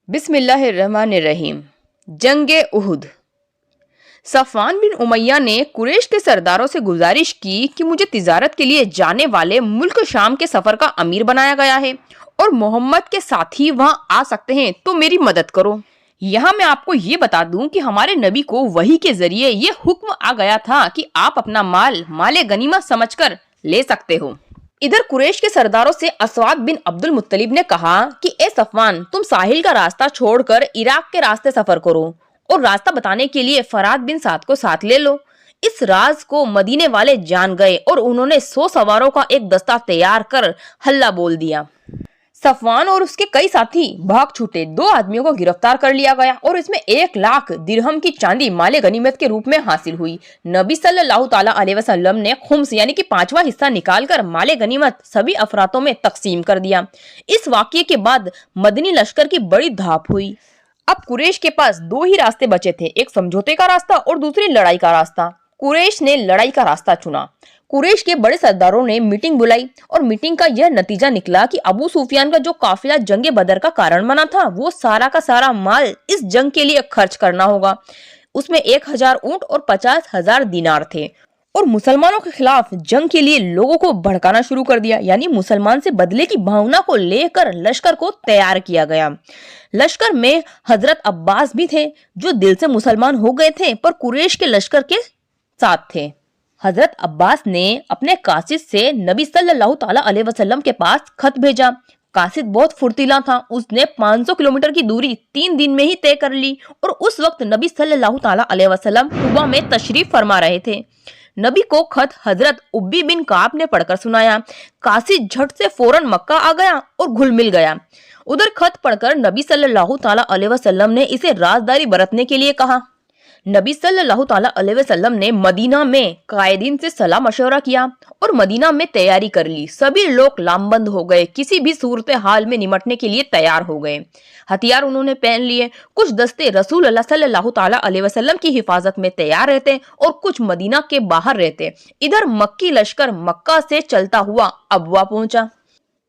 بسم اللہ الرحمن الرحیم۔ جنگ احد۔ صفوان بن امیہ نے قریش کے سرداروں سے گزارش کی کہ مجھے تجارت کے لیے جانے والے ملک شام کے سفر کا امیر بنایا گیا ہے اور محمد کے ساتھی وہاں آ سکتے ہیں تو میری مدد کرو۔ یہاں میں آپ کو یہ بتا دوں کہ ہمارے نبی کو وحی کے ذریعے یہ حکم آ گیا تھا کہ آپ اپنا مال غنیمت سمجھ کر لے سکتے ہو۔ ادھر قریش کے سرداروں سے اسود بن عبد المطلب نے کہا کہ اے صفوان، تم ساحل کا راستہ چھوڑ کر عراق کے راستے سفر کرو اور راستہ بتانے کے لیے فرات بن سعد کو ساتھ لے لو۔ اس راز کو مدینے والے جان گئے اور انہوں نے 100 سواروں کا ایک دستہ تیار کر حلہ بول دیا۔ صفوان اور اس کے کئی ساتھی بھاگ چھوٹے۔ 2 آدمیوں کو گرفتار کر لیا گیا اور اس میں 1 لاکھ درہم کی چاندی مال غنیمت کے روپ میں حاصل ہوئی۔ نبی صلی اللہ تعالیٰ علیہ وسلم نے خمس یعنی کہ 5واں حصہ نکال کر مال غنیمت سبھی افراتوں میں تقسیم کر دیا۔ اس واقعے کے بعد مدنی لشکر کی بڑی دھاپ ہوئی۔ اب قریش کے پاس 2 ہی راستے بچے تھے، ایک سمجھوتے کا راستہ اور دوسری لڑائی کا راستہ۔ قریش نے لڑائی کا راستہ چنا۔ قریش کے بڑے سرداروں نے میٹنگ بلائی اور میٹنگ کا یہ نتیجہ نکلا کہ ابو سفیان کا جو قافلہ جنگ بدر کا کارن بنا تھا وہ سارا کا سارا مال اس جنگ کے لیے خرچ کرنا ہوگا۔ اس میں 1000 اونٹ اور 50,000 دینار تھے اور مسلمانوں کے خلاف جنگ کے لیے لوگوں کو بھڑکانا شروع کر دیا، یعنی مسلمان سے بدلے کی بھاونا کو لے کر لشکر کو تیار کیا گیا۔ لشکر میں حضرت عباس بھی تھے جو دل سے مسلمان ہو گئے تھے پر قریش کے لشکر کے ساتھ تھے۔ حضرت عباس نے اپنے قاصد سے نبی صلی اللہ تعالیٰ علیہ وسلم کے پاس خط بھیجا۔ قاصد بہت پھرتیلا تھا، اس نے 500 کلومیٹر کی دوری 3 دن میں ہی طے کر لی اور اس وقت نبی صلی اللہ تعالیٰ علیہ وسلم قباء میں تشریف فرما رہے تھے۔ نبی کو خط حضرت ابی بن کعب نے پڑھ کر سنایا۔ قاصد جھٹ سے فوراً مکہ آ گیا اور گھل مل گیا۔ ادھر خط پڑھ کر نبی صلی اللہ تعالیٰ علیہ وسلم نے اسے رازداری برتنے کے لیے کہا۔ نبی صلی اللہ تعالیٰ علیہ وسلم نے مدینہ میں قائدین سے صلاح مشورہ کیا اور مدینہ میں تیاری کر لی۔ سبھی لوگ لامبند ہو گئے، کسی بھی صورتحال میں نمٹنے کے لیے تیار ہو گئے۔ ہتھیار انہوں نے پہن لیے۔ کچھ دستے رسول اللہ صلی اللہ تعالیٰ علیہ وسلم کی حفاظت میں تیار رہتے اور کچھ مدینہ کے باہر رہتے۔ ادھر مکی لشکر مکہ سے چلتا ہوا ابوا پہنچا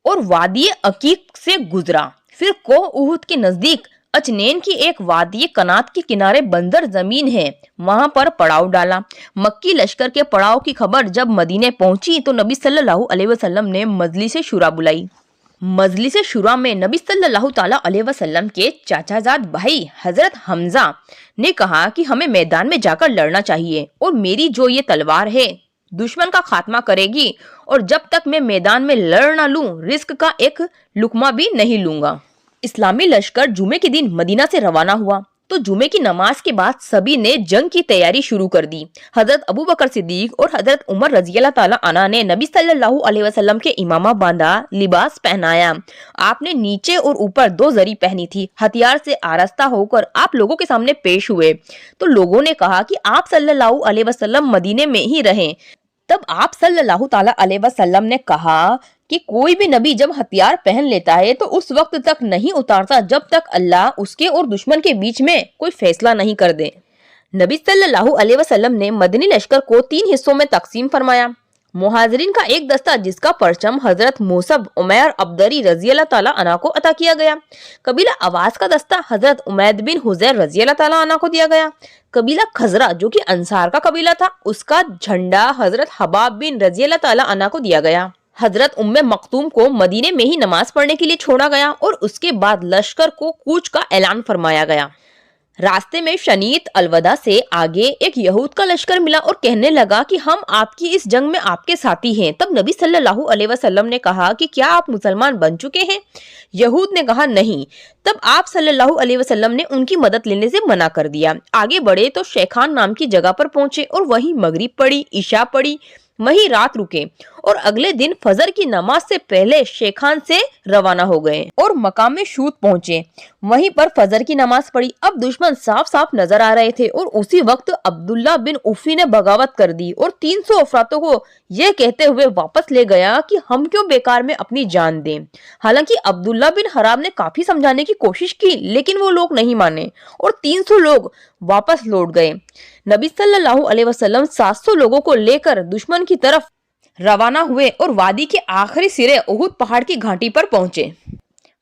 اور وادی عقیق سے گزرا، پھر کوہ احد کے نزدیک اچنین کی ایک وادی کنات کے کنارے بنجر زمین ہے، وہاں پر پڑاؤ ڈالا۔ مکی لشکر کے پڑاؤ کی خبر جب مدینے پہنچی تو نبی صلی اللہ علیہ وسلم نے مجلس شورا بلائی۔ مجلس شورا میں نبی صلی اللہ تعالیٰ علیہ وسلم کے چاچا زاد بھائی حضرت حمزہ نے کہا کہ ہمیں میدان میں جا کر لڑنا چاہیے اور میری جو یہ تلوار ہے دشمن کا خاتمہ کرے گی اور جب تک میں میدان میں لڑ نہ لوں رزق کا ایک لقمہ بھی نہیں لوں گا۔ اسلامی لشکر جمعے کے دن مدینہ سے روانہ ہوا تو جمعے کی نماز کے بعد سبھی نے جنگ کی تیاری شروع کر دی۔ حضرت ابو بکر صدیق اور حضرت عمر رضی اللہ تعالیٰ عنہ نے نبی صلی اللہ علیہ وسلم کے امامہ باندھا، لباس پہنایا۔ آپ نے نیچے اور اوپر 2 زری پہنی تھی۔ ہتھیار سے آراستہ ہو کر آپ لوگوں کے سامنے پیش ہوئے تو لوگوں نے کہا کہ آپ صلی اللہ علیہ وسلم مدینے میں ہی رہیں۔ تب آپ صلی اللہ تعالیٰ علیہ وسلم نے کہا کہ کوئی بھی نبی جب ہتھیار پہن لیتا ہے تو اس وقت تک نہیں اتارتا جب تک اللہ اس کے اور دشمن کے بیچ میں کوئی فیصلہ نہیں کر دے۔ نبی صلی اللہ علیہ وسلم نے مدنی لشکر کو 3 حصوں میں تقسیم فرمایا۔ مہاجرین کا ایک دستہ جس کا پرچم حضرت مصعب عمیر عبدری رضی اللہ تعالیٰ عنہ کو عطا کیا گیا۔ قبیلہ اواس کا دستہ حضرت امید بن حذیر رضی اللہ تعالیٰ عنہ کو دیا گیا۔ قبیلہ خزرہ جو کہ انصار کا قبیلہ تھا اس کا جھنڈا حضرت حباب بن رضی اللہ تعالیٰ عنہ کو دیا گیا۔ حضرت ام مکتوم کو مدینے میں ہی نماز پڑھنے کے لیے چھوڑا گیا اور اس کے بعد لشکر کو کوچ کا اعلان فرمایا گیا۔ راستے میں شنیت الوداع سے آگے ایک یہود کا لشکر ملا اور کہنے لگا کہ ہم آپ کی اس جنگ میں آپ کے ساتھی ہیں۔ تب نبی صلی اللہ علیہ وسلم نے کہا کہ کیا آپ مسلمان بن چکے ہیں؟ یہود نے کہا نہیں۔ تب آپ صلی اللہ علیہ وسلم نے ان کی مدد لینے سے منع کر دیا۔ آگے بڑھے تو شیخان نام کی جگہ پر پہنچے اور وہیں مغرب پڑھی، عشاء پڑھی، وہیں رات رکے اور اگلے دن فجر کی نماز سے پہلے شیخان سے روانہ ہو گئے اور مقام شوت پہنچے، وہیں پر فجر کی نماز پڑھی۔ اب دشمن صاف صاف نظر آ رہے تھے اور اسی وقت عبداللہ بن افی نے بغاوت کر دی اور 300 افراتوں کو یہ کہتے ہوئے واپس لے گیا کہ ہم کیوں بیکار میں اپنی جان دیں۔ حالانکہ عبداللہ بن حرام نے کافی سمجھانے کی کوشش کی لیکن وہ لوگ نہیں مانے اور 300 لوگ واپس لوٹ گئے۔ نبی صلی اللہ علیہ وسلم 700 لوگوں کو لے کر دشمن کی طرف روانہ ہوئے اور وادی کے آخری سرے احد پہاڑ کی گھاٹی پر پہنچے۔